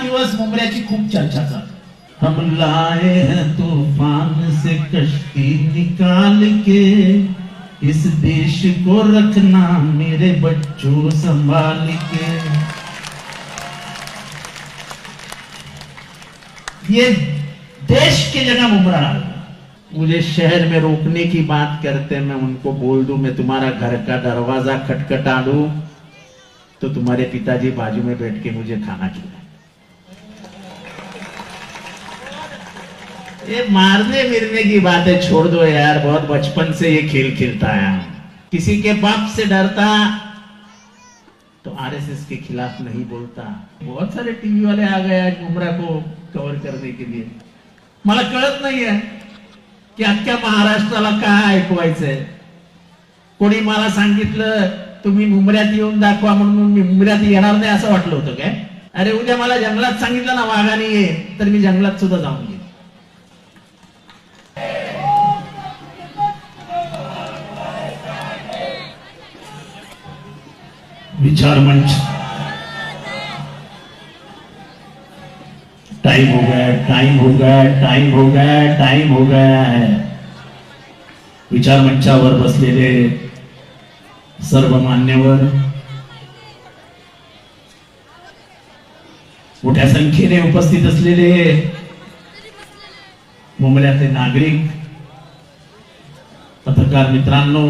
दिवस मुंबऱ्याची खूप चर्चा चालू. हम लाए हैं तूफान से कश्ती निकाल के, इस देश को रखना मेरे बच्चों संभाल के. ये देश की जगह मुमरा डाल. मुझे शहर में रोकने की बात करते, मैं उनको बोल दूं मैं तुम्हारा घर का दरवाजा खटखटा दूं तो तुम्हारे पिताजी बाजू में बैठ के मुझे खाना खिलाए. ये मारने मिरने की बातें छोड़ दो यार, बहुत बचपन से ये खेल खेलता है. किसी के बाप से डरता तो आरएसएस के खिलाफ नहीं बोलता. बहुत सारे टीवी वाले आ गए आज मुमरा को कव्हर करने के लिए. मला कळत नाहीये की अख्ख्या महाराष्ट्राला काय ऐकवायचंय. कोणी मला सांगितलं तुम्ही मुंबऱ्यात येऊन दाखवा म्हणून मी मुंबऱ्यात येणार नाही असं वाटलं होतं काय. अरे उद्या मला जंगलात सांगितलं ना वाघाने ये, तर मी जंगलात सुद्धा जाऊन येईन. विचार मंच टाइम हो गया, टाइम हो गया, टाइम हो गया, टाइम हो गया है. विचार मंचावर बसलेले सर्व मान्यवर, मोठ्या संख्येने उपस्थित असलेले मुंबईतले नागरिक, पत्रकार मित्रांनो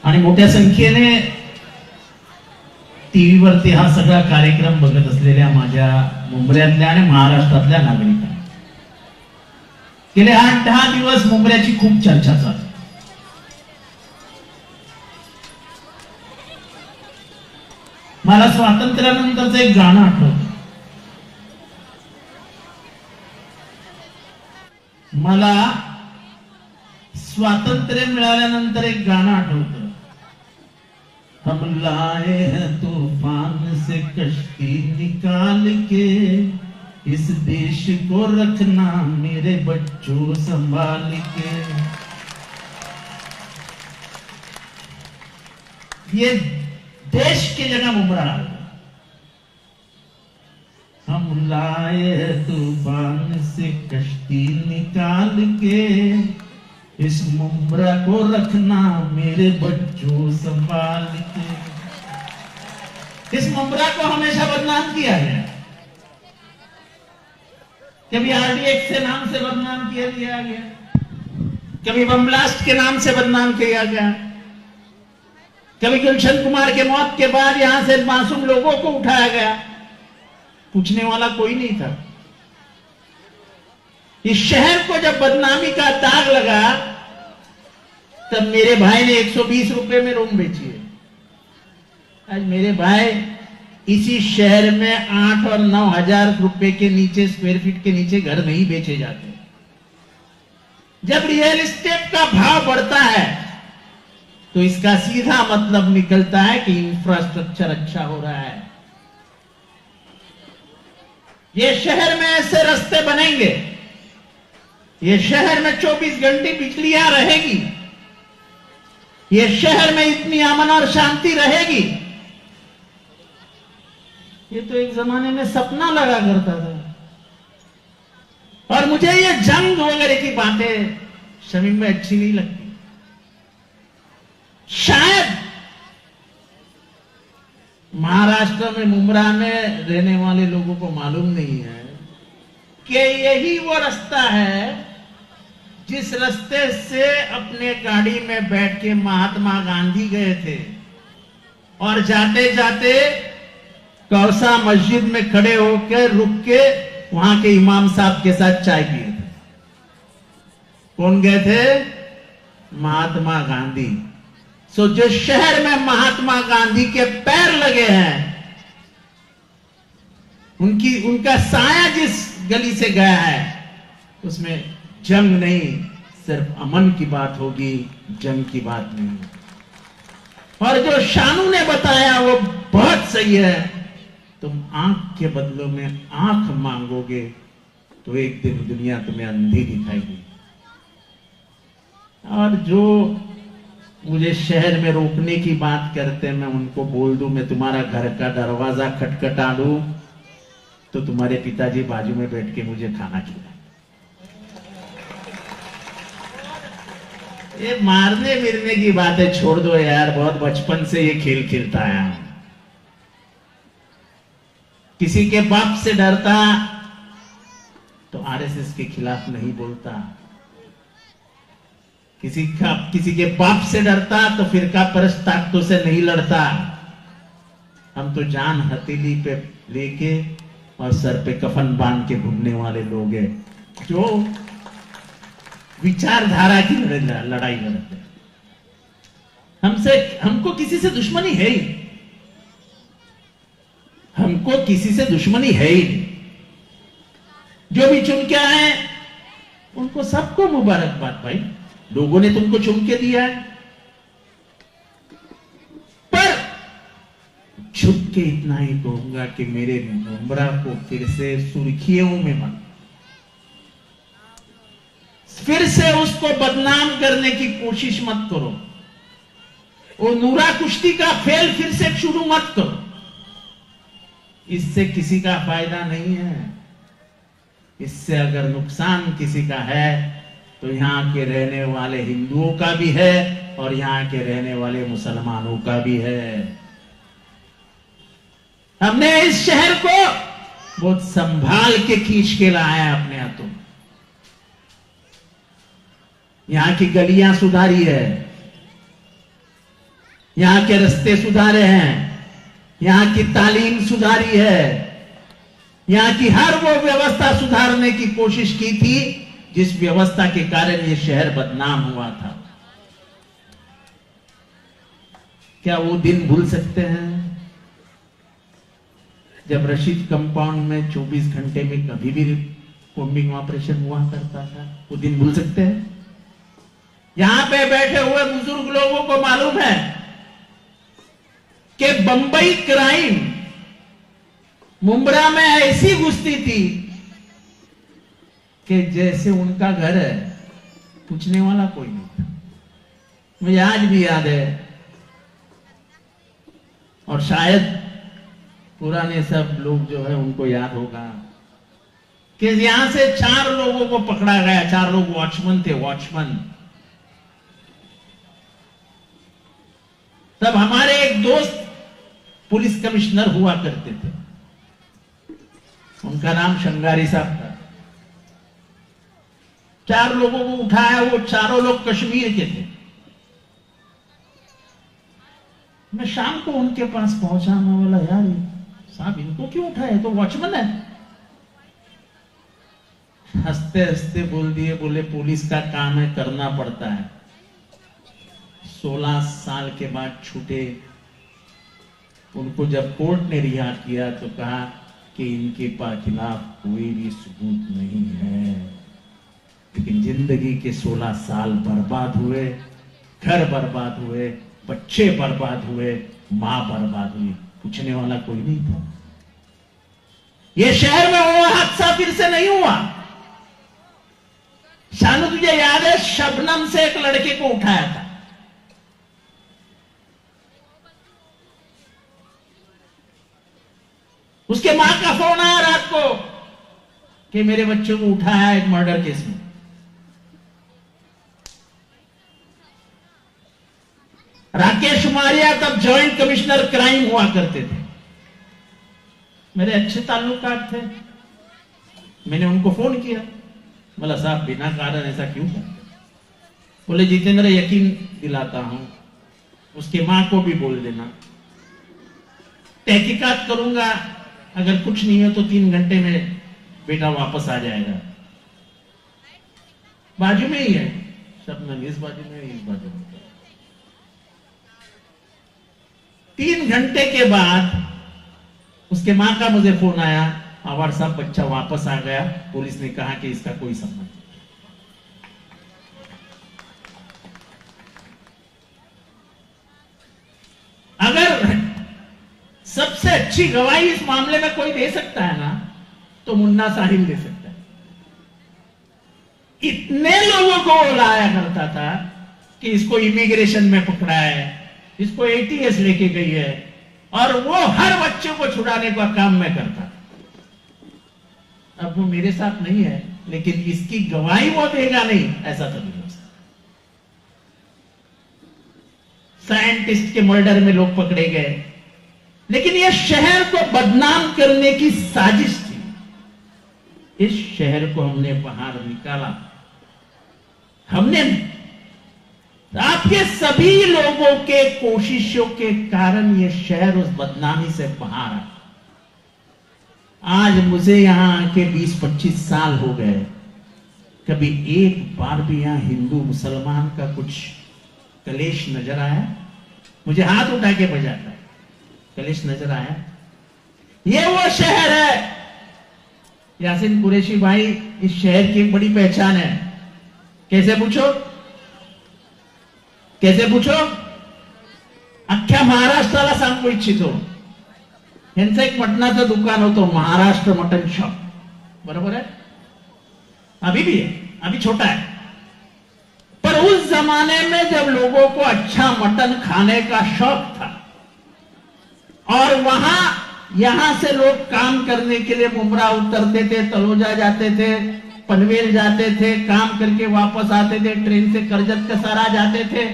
आणि मोठ्या संख्येने टीव्हीवरती हा सगळा कार्यक्रम बघत असलेल्या माझ्या मुंबऱ्यातल्या आणि महाराष्ट्रातल्या नागरिकांना, गेले 8-10 दिवस मुंबऱ्याची खूप चर्चा चालू. मला स्वातंत्र्यानंतरचं एक गाणं आठवतं. मला स्वातंत्र्य मिळाल्यानंतर एक गाणं आठवतं. हम लाए हैं तूफान से कश्ती निकाल के, इस देश को रखना मेरे बच्चों संभाल के. ये देश की जगह मुमरा डाल. हम लाए हैं तूफान से कश्ती निकाल के, इस मुमरा को रखना मेरे बच्चों संभाल के. इस मुमरा को हमेशा बदनाम किया गया. कभी आरडीएक्स के नाम से बदनाम किया गया, कभी बम ब्लास्ट के नाम से बदनाम किया गया, कभी गुलशन कुमार के मौत के बाद यहां से मासूम लोगों को उठाया गया. पूछने वाला कोई नहीं था. इस शहर को जब बदनामी का दाग लगा तब मेरे भाई ने 120 रुपए में रूम बेची है. आज मेरे भाई इसी शहर में 8 और 9 हजार रुपए के नीचे, स्क्वायर फीट के नीचे घर नहीं बेचे जाते. जब रियल एस्टेट का भाव बढ़ता है तो इसका सीधा मतलब निकलता है कि इंफ्रास्ट्रक्चर अच्छा हो रहा है. ये शहर में ऐसे रास्ते बनेंगे, ये शहर में 24 घंटे बिजलियां रहेगी, ये शहर में इतनी अमन और शांति रहेगी. ये तो एक जमाने में सपना लगा करता था. और मुझे ये जंग वगैरह की बातें शमीम में अच्छी नहीं लगती. शायद महाराष्ट्र में मुंबरा में रहने वाले लोगों को मालूम नहीं है कि यही वो रास्ता है जिस रास्ते से अपने गाड़ी में बैठ के महात्मा गांधी गए थे और जाते जाते कौसा मस्जिद में खड़े होकर रुक के वहां के इमाम साहब के साथ चाय पिए थे. कौन गए थे? महात्मा गांधी. सो जो शहर में महात्मा गांधी के पैर लगे हैं, उनका साया जिस गली से गया है, उसमें जंग नहीं, सिर्फ अमन की बात होगी, जंग की बात नहीं. और जो शानू ने बताया वो बहुत सही है. तुम आंख के बदलों में आंख मांगोगे तो एक दिन दुनिया तुम्हें अंधी दिखाएगी. और जो मुझे शहर में रोकने की बात करते, मैं उनको बोल दूं मैं तुम्हारा घर का दरवाजा खटखटा दूं तो तुम्हारे पिताजी बाजू में बैठ के मुझे खाना खिलाए। ये मारने मिरने की बातें छोड़ दो यार, बहुत बचपन से ये खेल खेलता आया हूं। किसी के बाप से डरता तो आरएसएस के खिलाफ नहीं बोलता, किसी के बाप से डरता तो फिरका परस्त ताकतों से नहीं लड़ता। हम तो जान हथेली पे लेके और सर पे कफन बांध के घूमने वाले लोग हैं, जो विचारधारा की लड़ाई लड़ते। हमको किसी से दुश्मनी है ही, हमको किसी से दुश्मनी है ही नहीं। जो भी चुन के आए उनको सबको मुबारकबाद भाई, लोगों ने तुमको चुन के दिया है। पर छुप के इतना ही कहूंगा कि मेरे मुमरा को फिर से सुर्खियों में मत, फिर से उसको बदनाम करने की कोशिश मत करो। वो नूरा कुश्ती का खेल फिर से शुरू मत करो, इससे किसी का फायदा नहीं है। इससे अगर नुकसान किसी का है तो यहां के रहने वाले हिंदुओं का भी है और यहां के रहने वाले मुसलमानों का भी है। हमने इस शहर को बहुत संभाल के खींच के लाया है अपने हाथों। यहां की गलियां सुधारी है, यहां के रास्ते सुधारे हैं, यहां की तालीम सुधारी है, यहां की हर वो व्यवस्था सुधारने की कोशिश की थी जिस व्यवस्था के कारण ये शहर बदनाम हुआ था। क्या वो दिन भूल सकते हैं जब रशीद कंपाउंड में 24 घंटे में कभी भी कॉम्बिंग ऑपरेशन हुआ करता था? वो दिन भूल सकते हैं? यहां पे बैठे हुए बुजुर्ग लोगों को मालूम है कि बंबई क्राइम मुंब्रा में ऐसी घुसती थी कि जैसे उनका घर है, पूछने वाला कोई नहीं था। मुझे आज भी याद है, और शायद पुराने सब लोग जो है उनको याद होगा कि यहां से 4 लोगों को पकड़ा गया। 4 लोग वॉचमैन थे, वॉचमैन। तब हमारे एक दोस्त पुलिस कमिश्नर हुआ करते थे, उनका नाम शंगारी साहब था। 4 लोगों को उठाया, वो चारों लोग कश्मीर के थे। मैं शाम को उनके पास पहुंचा, मैं बोला यार साहब इनको क्यों उठाए, तो वॉचमैन है। हंसते हंसते बोल दिए, बोले पुलिस का काम है, करना पड़ता है। 16 साल के बाद छूटे। उनको जब कोर्ट ने रिहा किया तो कहा कि इनके खिलाफ कोई भी सबूत नहीं है, लेकिन जिंदगी के 16 साल बर्बाद हुए, घर बर्बाद हुए, बच्चे बर्बाद हुए, मां बर्बाद हुई, पूछने वाला कोई नहीं था। ये शहर में हुआ हादसा फिर से नहीं हुआ। शानू तुझे याद है, शबनम से एक लड़के को उठाया था। उसके मां का फोन आया रात को कि मेरे बच्चों को उठाया एक मर्डर केस में। राकेश मारिया तब जॉइंट कमिश्नर क्राइम हुआ करते थे, मेरे अच्छे ताल्लुकात थे। मैंने उनको फोन किया, बोला साहब बिना कारण ऐसा क्यों करते? बोले जितेंद्र यकीन दिलाता हूं, उसके मां को भी बोल देना, तहकीकात करूंगा, अगर कुछ नहीं हो तो 3 घंटे में बेटा वापस आ जाएगा। बाजू में ही है शबनम, इस बाजू में, इस बाजू में। 3 घंटे के बाद उसके मां का मुझे फोन आया, आवार साहब बच्चा वापस आ गया, पुलिस ने कहा कि इसका कोई संबंध नहीं। अगर सबसे अच्छी गवाही इस मामले में कोई दे सकता है ना, तो मुन्ना साहिल दे सकता है। इतने लोगों को वो लाया करता था कि इसको इमिग्रेशन में पकड़ा है, इसको एटीएस लेके गई है, और वो हर बच्चे को छुड़ाने का काम मैं करता। अब वो मेरे साथ नहीं है, लेकिन इसकी गवाही वो देगा नहीं, ऐसा तो नहीं हो सकता। साइंटिस्ट के मर्डर में लोग पकड़े गए, लेकिन यह शहर को बदनाम करने की साजिश थी। इस शहर को हमने बाहर निकाला, हमने आपके सभी लोगों के कोशिशों के कारण यह शहर उस बदनामी से बाहर आया। आज मुझे यहां आके 20-25 साल हो गए, कभी एक बार भी यहां हिंदू मुसलमान का कुछ कलेश नजर आया? मुझे हाथ उठा के बजाता है, कलेश नजर आया? ये वो शहर है यासीन कुरैशी भाई, इस शहर की एक बड़ी पहचान है। कैसे पूछो? कैसे पूछो? अख्ख्या महाराष्ट्राला सांगू इच्छितो, यांचं एक मटणाचं दुकान होतं, महाराष्ट्र मटन शॉप, बरोबर है? अभी भी है, अभी छोटा है, पर उस जमाने में जब लोगों को अच्छा मटन खाने का शौक था, और वहां यहां से लोग काम करने के लिए मुमरा उतरते थे, तलोजा जाते थे, पनवेल जाते थे, काम करके वापस आते थे, ट्रेन से करजत कसारा जाते थे,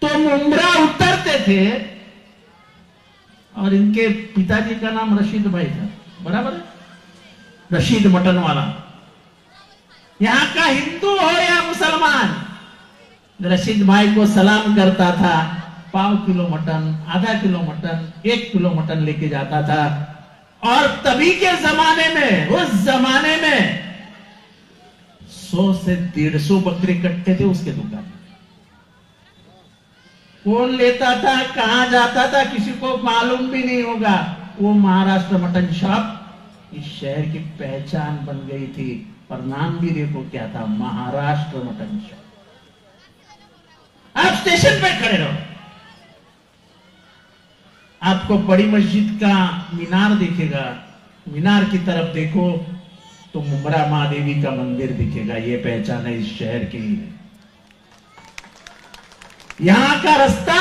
तो मुमरा उतरते थे, और इनके पिताजी का नाम रशीद भाई था, बराबर है? रशीद मटन वाला। यहां का हिंदू हो या मुसलमान, रशीद भाई को सलाम करता था, 1/4 किलो मटन, आधा किलो मटन, 1 किलो मटन लेके जाता था। और तभी के जमाने में, उस जमाने में 100 से 150 बकरे कटते थे उसके दुकान में। कौन लेता था, कहां जाता था, किसी को मालूम भी नहीं होगा। वो महाराष्ट्र मटन शॉप इस शहर की पहचान बन गई थी, और नाम भी देखो क्या था, महाराष्ट्र मटन शॉप। आप स्टेशन पे खड़े रहो, आपको बड़ी मस्जिद का मीनार दिखेगा, मीनार की तरफ देखो तो मुमरा महादेवी का मंदिर दिखेगा। ये पहचान है इस शहर की। यहां का रास्ता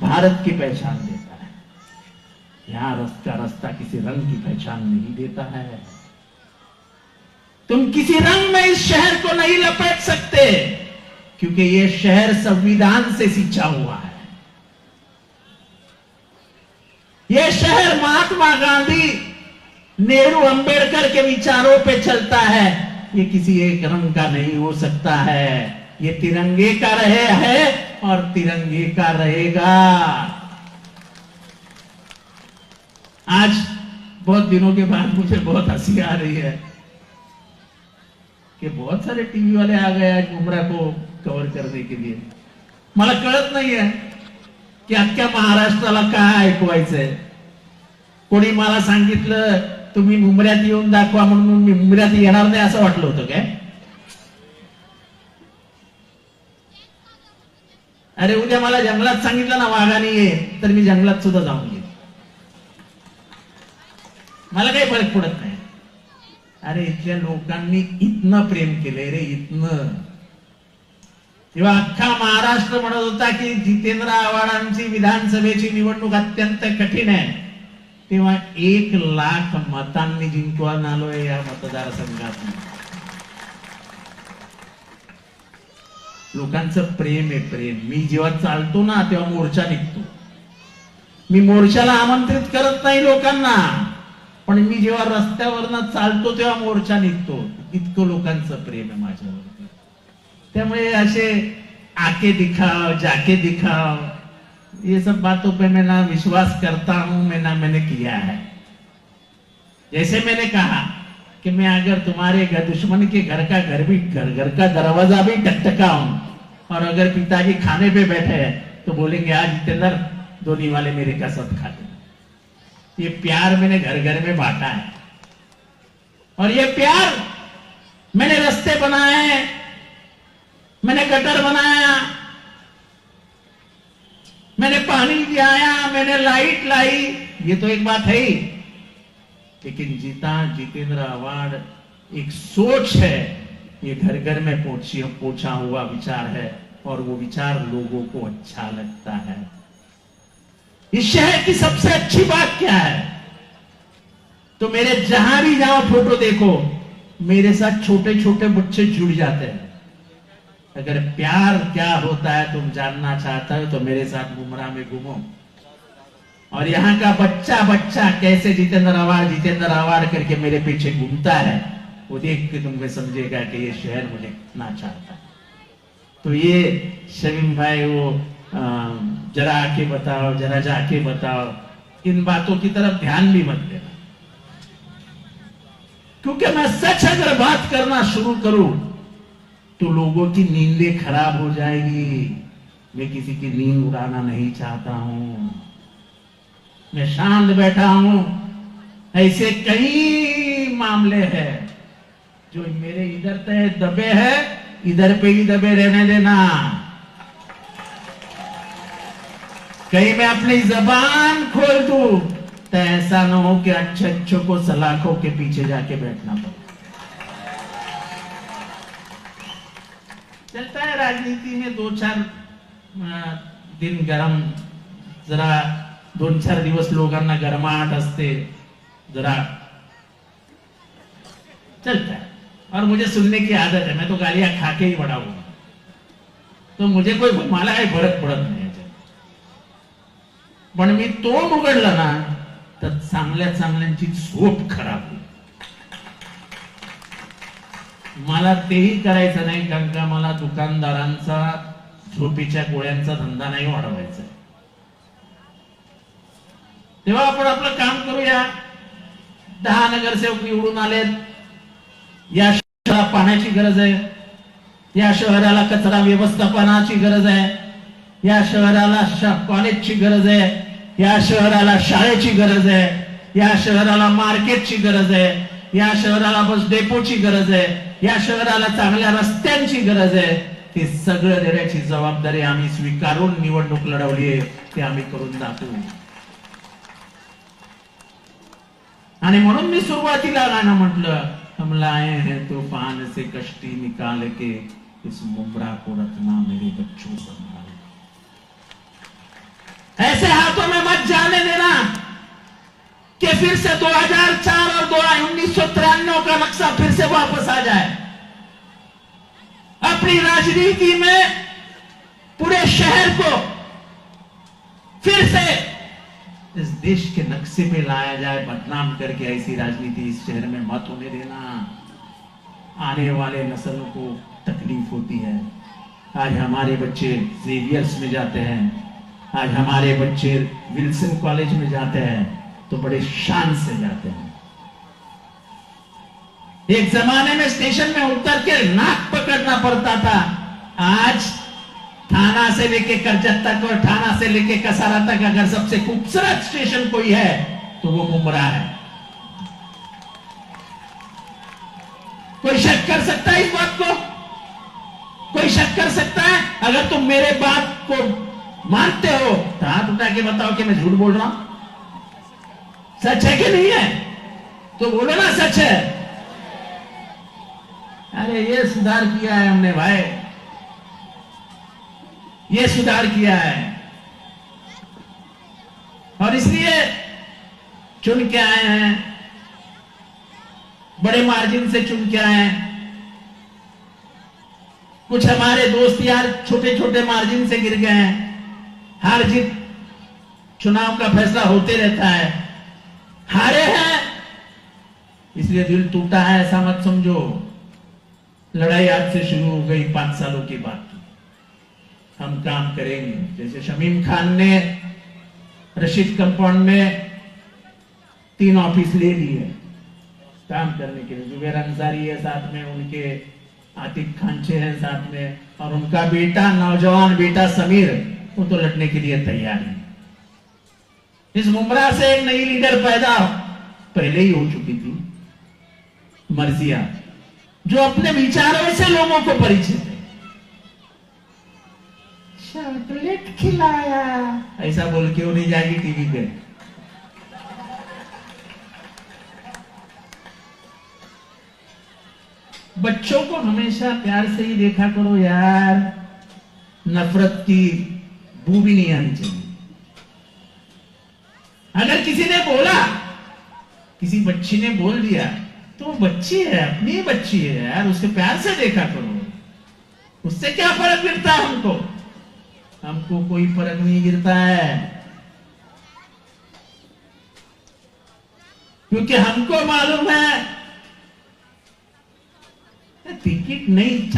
भारत की पहचान देता है, यहां का रास्ता किसी रंग की पहचान नहीं देता है। तुम किसी रंग में इस शहर को नहीं लपेट सकते, क्योंकि यह शहर संविधान से सिंचा हुआ है। यह शहर महात्मा गांधी, नेहरू, अंबेडकर के विचारों पे चलता है। ये किसी एक रंग का नहीं हो सकता है। ये तिरंगे का रहे है और तिरंगे का रहेगा। आज बहुत दिनों के बाद मुझे बहुत हंसी आ रही है कि बहुत सारे टीवी वाले आ गए आज मुमरा को कव्हर करने के लिए। मला कळत नाहीये की अख्ख्या महाराष्ट्राला काय ऐकवायचंय। कोणी मला सांगितलं तुम्ही मुंबऱ्यात येऊन दाखवा, म्हणून मी मुंबऱ्यात येणार नाही असं वाटलं होतं काय? अरे उद्या मला जंगलात सांगितलं ना वाघाने ये, तर मी जंगलात सुद्धा जाऊन येईन, मला काही फरक पडत नाही। अरे इथल्या लोकांनी इतनं प्रेम केलंय रे, इतनं। जेव्हा अख्खा महाराष्ट्र म्हणत होता की जितेंद्र आव्हाडांची विधानसभेची निवडणूक अत्यंत कठीण आहे, तेव्हा 1 लाख मतांनी जिंकून आलोय या मतदारसंघात। लोकांचं प्रेम आहे, प्रेम। मी जेव्हा चालतो ना तेव्हा मोर्चा निघतो। मी मोर्चाला आमंत्रित करत नाही लोकांना, पण मी जेव्हा रस्त्यावरनं चालतो तेव्हा मोर्चा निघतो। इतकं लोकांचं प्रेम आहे माझ्यावरती। त्यामुळे असे आके दिखाओ, जाके दिखाओ, ये सब बातों पे मैं ना विश्वास करता हूं, मैं ना मैंने किया है। जैसे मैंने कहा कि मैं अगर तुम्हारे दुश्मन के घर का दरवाजा भी टकटकाऊं, और अगर पिताजी खाने पे बैठे हैं तो बोलेंगे आज जितेंद्र धोनी वाले मेरे का साथ खाते। ये प्यार मैंने घर घर में बांटा है, और ये प्यार मैंने रास्ते बनाए, मैंने गटर बनाया, मैंने पानी दिलाया, मैंने लाइट लाई। ये तो एक बात है ही, लेकिन जितेंद्र आव्हाड एक सोच है, ये घर घर में पहुंचा हुआ विचार है। और वो विचार लोगों को अच्छा लगता है। इस शहर की सबसे अच्छी बात क्या है? तो मेरे जहां भी जाओ फोटो देखो, मेरे साथ छोटे छोटे बच्चे जुड़ जाते हैं। अगर प्यार क्या होता है तुम जानना चाहता हो तो मेरे साथ मुमरा में घूमो, और यहाँ का बच्चा बच्चा कैसे जितेंद्र आवार करके मेरे पीछे घूमता है, वो देख के तुमको समझेगा कि ये शहर मुझे कितना चाहता है। तो ये शमीम भाई वो जरा आके बताओ, जरा जाके बताओ, इन बातों की तरफ ध्यान भी मत देना, क्योंकि मैं सच अगर बात करना शुरू करूं तो लोगों की नींदें खराब हो जाएगी। मैं किसी की नींद उड़ाना नहीं चाहता हूं, मैं शांत बैठा हूं। ऐसे कई मामले हैं जो मेरे इधर तय दबे हैं, इधर पे ही दबे रहने देना। कहीं मैं अपनी जबान खोल दूं तो ऐसा ना हो कि अच्छे को सलाखों के पीछे जाके बैठना पड़े। चलता है राजनीति में 2-4 दिन गरम, जरा 2-4 दिवस लोकांना गरमाहट असते, जरा चलता है। और मुझे सुनने की आदत है, मैं तो गालियां खा के ही बड़ा हुआ, तो मुझे कोई मला काही फरक पडत नाही। पण मी तोंड उघडलं ना तर चांगल्या चांगल्यांची झोप खराब होईल। मला तेही करायचं नाही, कारण का मला दुकानदारांचा झोपीच्या गोळ्यांचा धंदा नाही वाढवायचा। तेव्हा आपण आपलं काम करूया। 10 नगरसेवक निवडून आलेत, या शहराला पाण्याची गरज आहे, या शहराला कचरा व्यवस्थापनाची गरज आहे, या शहराला कॉलेजची गरज आहे, या शहराला शाळेची गरज आहे, या शहराला मार्केटची गरज आहे, या शहराला बस डेपोची गरज आहे, या शहराला चांगल्या रस्त्यांची गरज आहे। ते सगळं देण्याची जबाबदारी आम्ही स्वीकारून निवडणूक लढवली आहे, ते आम्ही करून दाखवू। आणि म्हणून मी सुरुवातीला गाणं म्हटलं, हम लाए हैं तूफान से कश्ती निकाल के, इस मुमरा को रखना मेरे बच्चों संभाल। ऐसे हाथों में मत जाने देना कि फिर से 2004 और 1993 का नक्शा फिर से वापस आ जाए। अपनी राजनीति में पूरे शहर को फिर से इस देश के नक्शे पे लाया जाए, बदनाम करके ऐसी राजनीति इस शहर में मत होने देना। आने वाले नस्लों को तकलीफ होती है। आज हमारे बच्चे जेवियर्स में जाते हैं, आज हमारे बच्चे विल्सन कॉलेज में जाते हैं तो बड़े शान से जाते हैं। एक जमाने में स्टेशन में उतर के नाक पकड़ना पड़ता था, आज थाना से लेके करजत तक और थाना से लेके कसारा तक अगर सबसे खूबसूरत स्टेशन कोई है तो वो मुमरा है। कोई शक कर सकता है इस बात को? कोई शक कर सकता है? अगर तुम मेरे बात को मानते हो तो हाथ उठा के बताओ कि मैं झूठ बोल रहा हूं। सच है कि नहीं है? तो बोलो ना सच है। अरे ये सुधार किया है हमने भाई, ये सुधार किया है, और इसलिए चुन के आए हैं, बड़े मार्जिन से चुन के आए हैं। कुछ हमारे दोस्त यार छोटे छोटे मार्जिन से गिर गए हैं। हार जीत चुनाव का फैसला होते रहता है। हारे हैं इसलिए दिल टूटा है ऐसा मत समझो। लड़ाई आज से शुरू हो गई, 5 सालों की बात की। हम काम करेंगे। जैसे शमीम खान ने रशीद कंपाउंड में 3 ऑफिस ले लिए काम करने के लिए। जुबैर अंसारी है साथ में, उनके आतिक खानचे हैं साथ में, और उनका बेटा, नौजवान बेटा समीर, वो तो लड़ने के लिए तैयार है। इस मुमरा से एक नई लीडर पैदा पहले ही हो चुकी थी, मर्जिया, जो अपने विचारों से लोगों को परिचित है। चॉकलेट खिलाया ऐसा बोल के वो नहीं जाएगी टीवी पे। बच्चों को हमेशा प्यार से ही देखा करो यार। नफरत की बू भी नहीं आनी चाहिए। अगर किसी ने बोला, किसी बच्ची ने बोल दिया, तो वो बच्ची है, अपनी बच्ची है यार, उसके प्यार से देखा करो, उससे क्या फर्क गिरता है हमको? हमको कोई फर्क नहीं गिरता है, क्योंकि हमको मालूम है टिकट नहीं,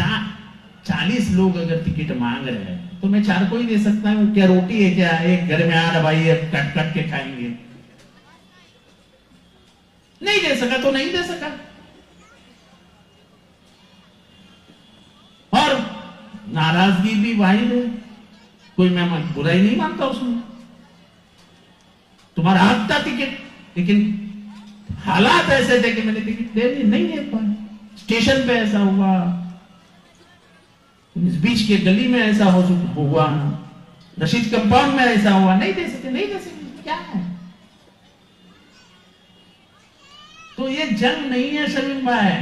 40 लोग अगर टिकट मांग रहे हैं तो मैं 4 को ही दे सकता हूं। क्या रोटी है क्या? एक घर में 8 भाई है, कट कट के खाएंगे। नहीं दे सका तो नहीं दे सका। और नाराजगी भी वाहिद है, कोई मैं बुराई नहीं मानता उसमें, तुम्हारा हक था टिकट, लेकिन हालात ऐसे थे कि मैंने टिकट दे दी, नहीं दे पाया। स्टेशन पे ऐसा हुआ, इस बीच के गली में ऐसा हुआ, रशीद कंपाउंड में ऐसा हुआ, नहीं दे सके, नहीं दे सके, क्या है? तो ये जंग नहीं है शमीम भाई,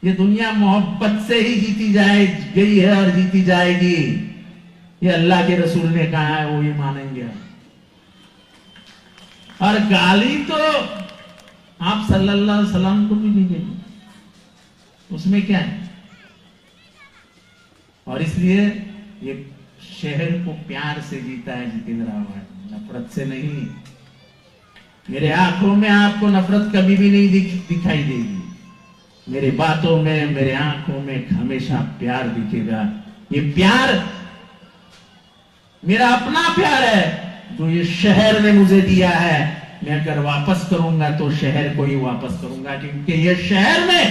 ये दुनिया मोहब्बत से ही जीती जाए गई है और जीती जाएगी। ये अल्लाह के रसूल ने कहा है, वो ये मानेंगे। और गाली तो आप सल्लल्लाहु अलैहि वसल्लम को भी दी गई, उसमें क्या है? और इसलिए ये शहर को प्यार से जीता है जितेंद्र आव्हाड, नफरत से नहीं। मेरे आंखों में आपको नफरत कभी भी नहीं दिखाई देगी, मेरे बातों में, मेरे आंखों में हमेशा प्यार दिखेगा। ये प्यार मेरा अपना प्यार है जो ये शहर ने मुझे दिया है। मैं अगर वापस करूंगा तो शहर को ही वापस करूंगा, क्योंकि ये शहर में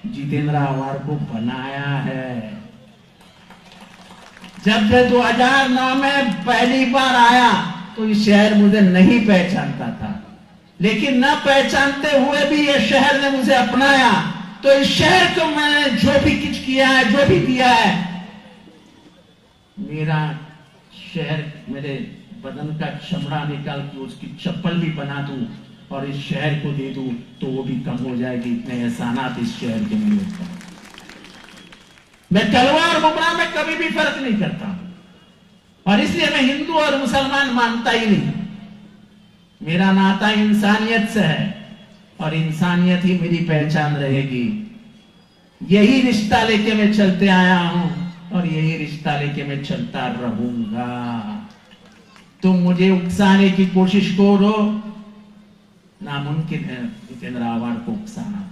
जितेंद्र आव्हाड को बनाया है। जब मैं 2009 में पहली बार आया तो ये शहर मुझे नहीं पहचानता था, लेकिन न पहचानते हुए भी ये शहर ने मुझे अपनाया। तो इस शहर को मैंने जो भी कुछ किया है, जो भी दिया है, मेरा शहर मेरे बदन का चमड़ा निकाल के उसकी चप्पल भी बना दूं और इस शहर को दे दूं तो वो भी कम हो जाएगी। इतने एहसानात इस शहर के नहीं होता। मैं कलवा और मुमरा में कभी भी फर्क नहीं करता, और इसलिए मैं हिंदू और मुसलमान मानता ही नहीं। मेरा नाता इंसानियत से है और इंसानियत ही मेरी पहचान रहेगी। यही रिश्ता लेके मैं चलते आया हूं और यही रिश्ता लेके मैं चलता रहूंगा। तुम मुझे उकसाने की कोशिश करो, नामुमकिन है जितेंद्र आव्हाड को उकसाना।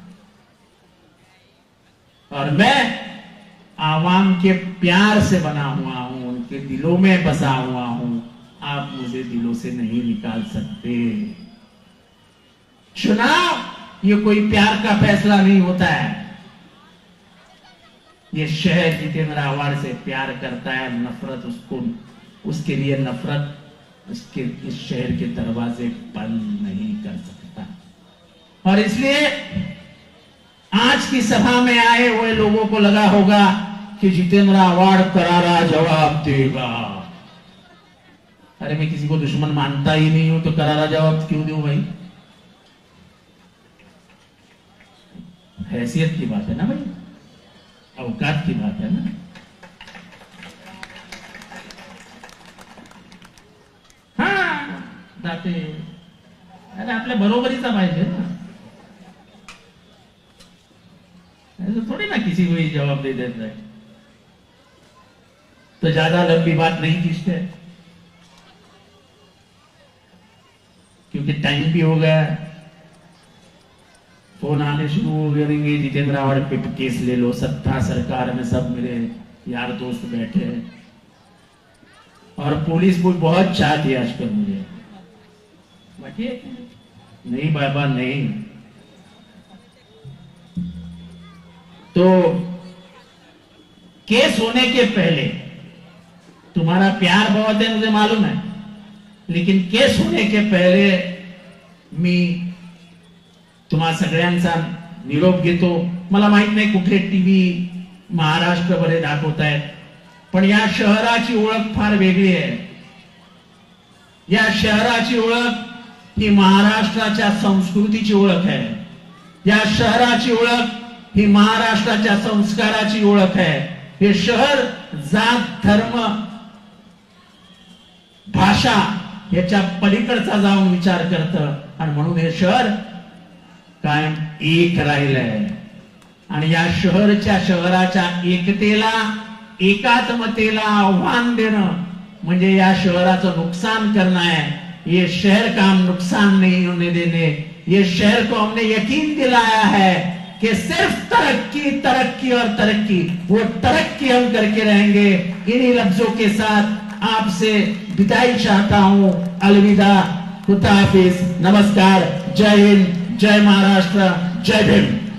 और मैं आवाम के प्यार से बना हुआ हूं, उनके दिलों में बसा हुआ हूं। आप मुझे दिलों से नहीं निकाल सकते। चुनाव ये कोई प्यार का फैसला नहीं होता है। ये शहर जितेंद्र आव्हाड से प्यार करता है, नफरत उसको, उसके लिए नफरत उसके इस शहर के दरवाजे बंद नहीं कर सकता। और इसलिए आज की सभा में आए हुए लोगों को लगा होगा कि जितेंद्र आव्हाड करारा जवाब देगा। अरे मैं किसी को दुश्मन मानता ही नहीं हूं तो करारा जवाब क्यों दूं भाई? हैसियत की बात है ना भाई, औकात की बात है ना। हाँ दाते, अरे आपल्या बरोबरीचा पाहिजे ना, ऐसे थोड़ी ना किसी को ही जवाब दे देता है। तो ज्यादा लंबी बात नहीं खींचते, क्योंकि टाइम भी हो गया। फोन आने शुरू हो गए, जितेंद्र आव्हाड पे केस ले लो, सत्ता सरकार में सब मेरे यार दोस्त बैठे हैं और पुलिस को बहुत चाहती है आजकल मुझे। नहीं बाबा नहीं। तो केस होने के पहले तुम्हारा प्यार बहुत है मुझे मालूम है, लेकिन केस होने के पहले मी तुम्हा सगळ्यांचा निरोप घेतो। मला माहित नाही कुठले टीव्ही महाराष्ट्रभर दाखवतायत, पण या शहराची ओळख फार वेगळी आहे। या शहराची ओळख ही महाराष्ट्राच्या संस्कृतीची ओळख आहे। या शहराची ओळख ही महाराष्ट्राच्या संस्काराची ओळख आहे। हे शहर जात धर्म भाषा याच्या पलीकडचा जाऊन विचार करतं आणि म्हणून हे शहर कायम एक राहिलंय. आणि या शहराच्या एकतेला एकात्मतेला आव्हान देणं म्हणजे या शहराचं नुकसान करना है. ये शहर का हम नुकसान नहीं होने देने. ये शहर को हमने यकीन दिलाया है कि सिर्फ तरक्की तरक्की और तरक्की, वो तरक्की हम करके रहेंगे. इन्हीं लफ्जों के साथ आपसे विदाई चाहता हूं. अलविदा, खुदा हाफिज, नमस्कार, जय हिंद, जय महाराष्ट्र, जय भीम.